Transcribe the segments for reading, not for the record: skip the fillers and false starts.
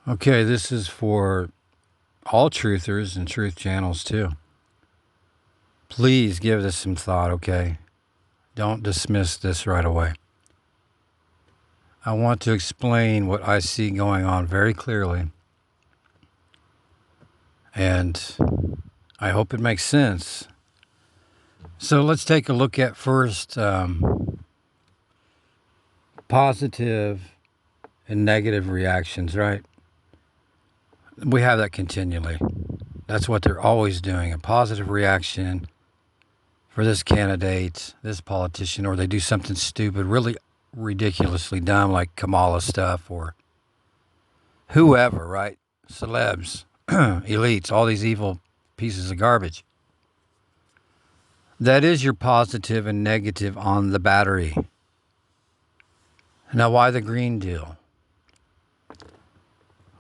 Okay, this is for all truthers and truth channels too. Please give this some thought, okay? Don't dismiss this right away. I want to explain what I see going on very clearly, and I hope it makes sense. So let's take a look at first positive and negative reactions, right? We have that continually. That's what they're always doing, a positive reaction for this candidate, this politician, or they do something stupid, really ridiculously dumb, like Kamala stuff or whoever, right? Celebs, elites, all these evil pieces of garbage. That is your positive and negative on the battery. Now, why the green deal?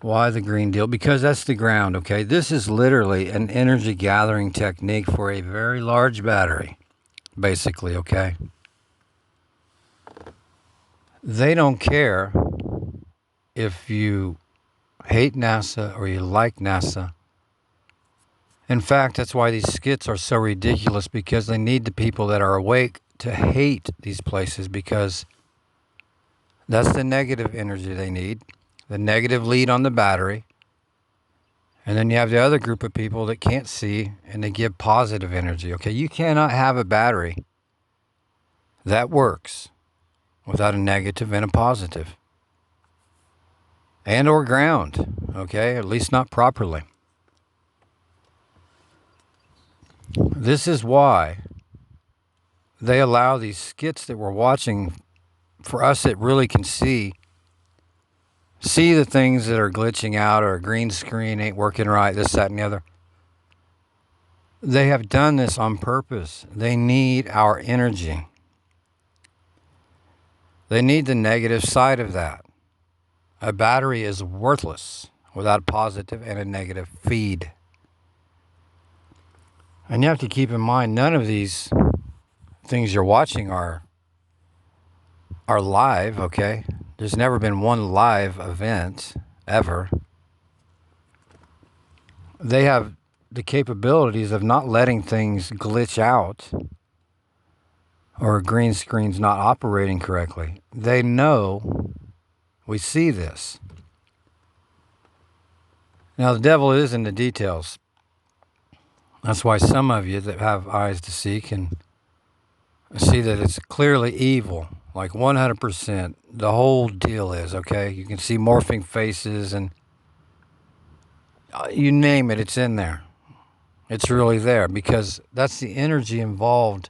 Why the green deal? Because that's the ground, okay? This is literally an energy gathering technique for a very large battery, basically, okay? They don't care if you hate NASA or you like NASA. In fact, that's why these skits are so ridiculous, because they need the people that are awake to hate these places, because that's the negative energy they need, the negative lead on the battery. And then you have the other group of people that can't see and they give positive energy. Okay, you cannot have a battery that works without a negative and a positive. And or ground, okay, at least not properly. This is why they allow these skits that we're watching, for us that really can see the things that are glitching out, or a green screen ain't working right, this, that, and the other. They have done this on purpose. They need our energy. They need the negative side of that. A battery is worthless without a positive and a negative feed. And you have to keep in mind, none of these things you're watching are live, okay? There's never been one live event, ever. They have the capabilities of not letting things glitch out or green screens not operating correctly. They know we see this. Now, the devil is in the details. That's why some of you that have eyes to see can see that it's clearly evil, like 100%. The whole deal is, okay? You can see morphing faces and you name it, it's in there. It's really there, because that's the energy involved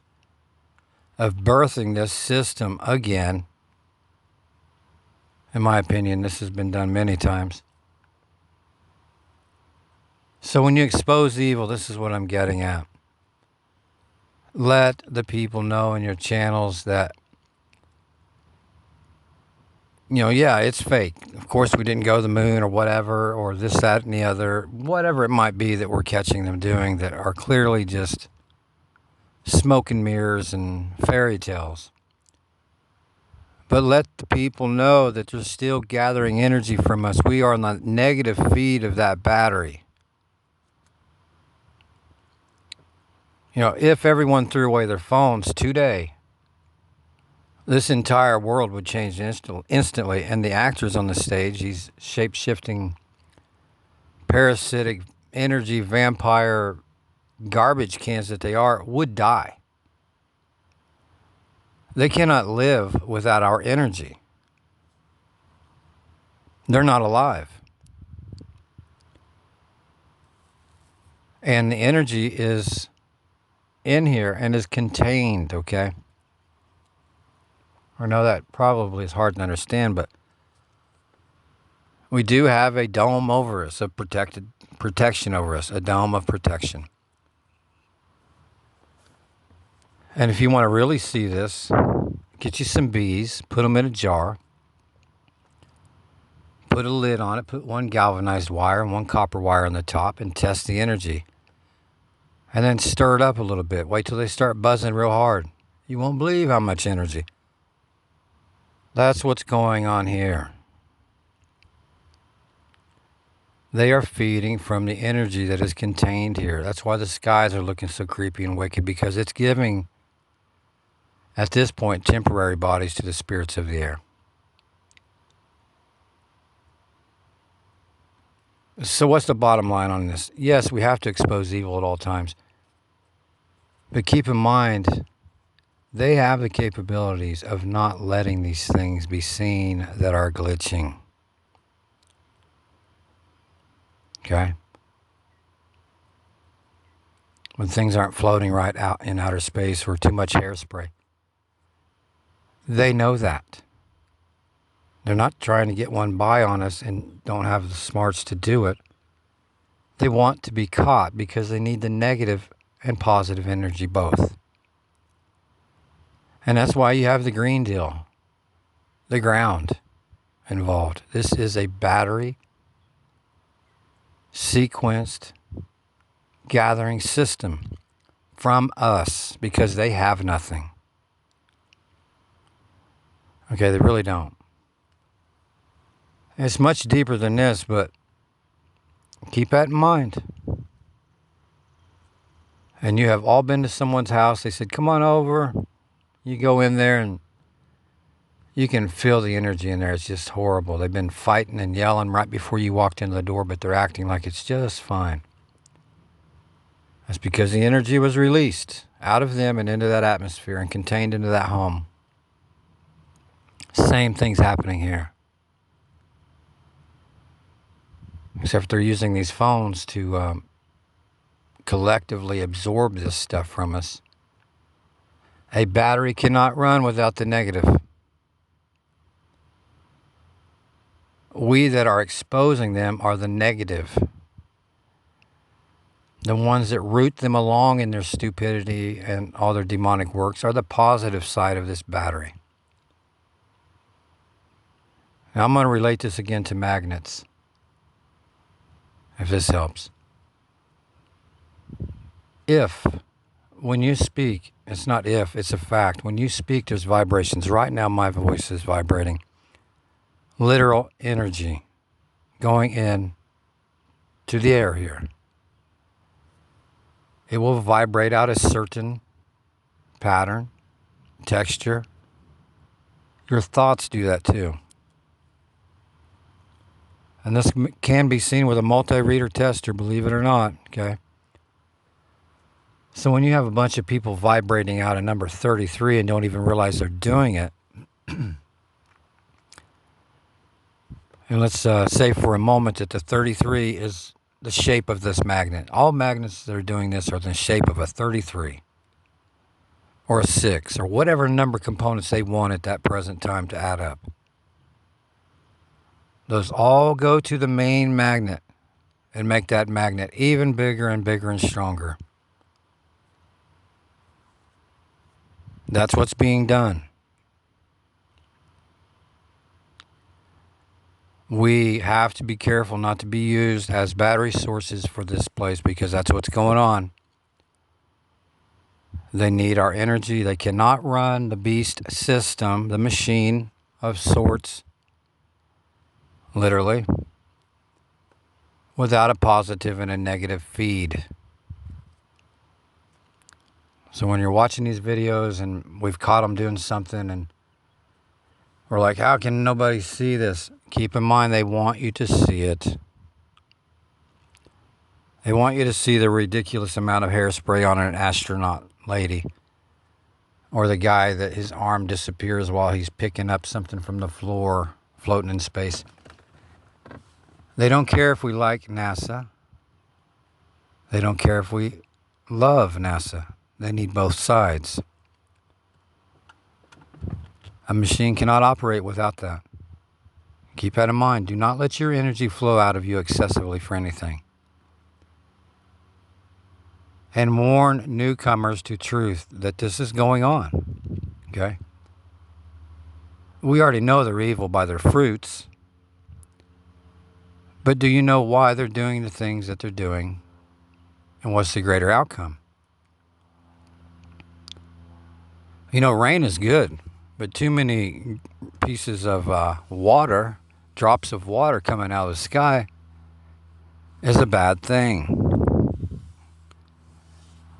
of birthing this system again. In my opinion, this has been done many times. So when you expose evil, this is what I'm getting at. Let the people know in your channels that, yeah, it's fake. Of course, we didn't go to the moon or whatever, or this, that, and the other, whatever it might be that we're catching them doing that are clearly just smoke and mirrors and fairy tales. But let the people know that they're still gathering energy from us. We are on the negative feed of that battery. If everyone threw away their phones today, this entire world would change instantly. And the actors on the stage, these shape-shifting, parasitic, energy vampire garbage cans that they are, would die. They cannot live without our energy. They're not alive. And the energy is in here and is contained, okay? I know that probably is hard to understand, but we do have a dome over us, of protection over us, a dome of protection. And if you want to really see this, get you some bees, put them in a jar, put a lid on it, put one galvanized wire and one copper wire on the top, and test the energy. And then stir it up a little bit. Wait till they start buzzing real hard. You won't believe how much energy. That's what's going on here. They are feeding from the energy that is contained here. That's why the skies are looking so creepy and wicked, because it's giving, at this point, temporary bodies to the spirits of the air. So what's the bottom line on this? Yes, we have to expose evil at all times. But keep in mind, they have the capabilities of not letting these things be seen that are glitching. Okay? When things aren't floating right out in outer space or too much hairspray. They know that. They're not trying to get one by on us and don't have the smarts to do it. They want to be caught because they need the negative and positive energy both. And that's why you have the green deal, the ground involved. This is a battery sequenced gathering system from us because they have nothing. Okay, they really don't. It's much deeper than this, but keep that in mind. And you have all been to someone's house. They said, come on over. You go in there and you can feel the energy in there. It's just horrible. They've been fighting and yelling right before you walked into the door, but they're acting like it's just fine. That's because the energy was released out of them and into that atmosphere and contained into that home. Same thing's happening here. Except they're using these phones to collectively absorb this stuff from us. A battery cannot run without the negative. We that are exposing them are the negative. The ones that root them along in their stupidity and all their demonic works are the positive side of this battery. Now I'm going to relate this again to magnets, if this helps. If, when you speak, it's not if, it's a fact. When you speak, there's vibrations. Right now, my voice is vibrating. Literal energy going in to the air here. It will vibrate out a certain pattern, texture. Your thoughts do that too. And this can be seen with a multi-reader tester, believe it or not, okay? So when you have a bunch of people vibrating out a number 33 and don't even realize they're doing it, and let's say for a moment that the 33 is the shape of this magnet. All magnets that are doing this are the shape of a 33 or a 6 or whatever number components they want at that present time to add up. Those all go to the main magnet and make that magnet even bigger and bigger and stronger. That's what's being done. We have to be careful not to be used as battery sources for this place because that's what's going on. They need our energy. They cannot run the beast system, the machine of sorts, literally, without a positive and a negative feed. So when you're watching these videos and we've caught them doing something and we're like, how can nobody see this? Keep in mind, they want you to see it. They want you to see the ridiculous amount of hairspray on an astronaut lady. Or the guy that his arm disappears while he's picking up something from the floor, floating in space. They don't care if we like NASA. They don't care if we love NASA. They need both sides. A machine cannot operate without that. Keep that in mind. Do not let your energy flow out of you excessively for anything. And warn newcomers to truth that this is going on. Okay? We already know they're evil by their fruits. But do you know why they're doing the things that they're doing? And what's the greater outcome? You know, rain is good, but too many pieces of water, drops of water coming out of the sky, is a bad thing.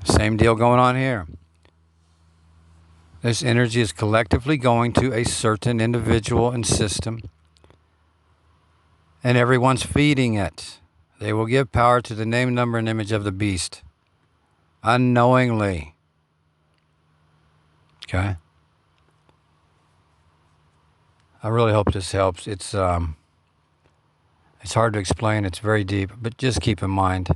Same deal going on here. This energy is collectively going to a certain individual and system, and everyone's feeding it. They will give power to the name, number, and image of the beast unknowingly. Okay? I really hope this helps. It's hard to explain. It's very deep, but just keep in mind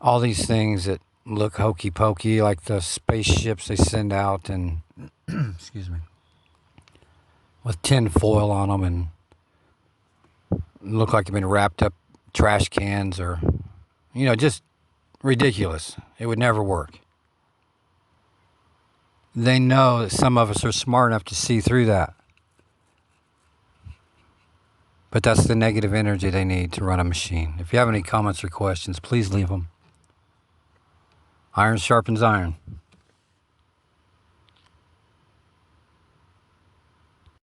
all these things that look hokey pokey, like the spaceships they send out and excuse me, with tin foil on them and look like they've been wrapped up trash cans, or just ridiculous. It would never work. They know that some of us are smart enough to see through that. But that's the negative energy they need to run a machine. If you have any comments or questions, please leave them. Iron sharpens iron.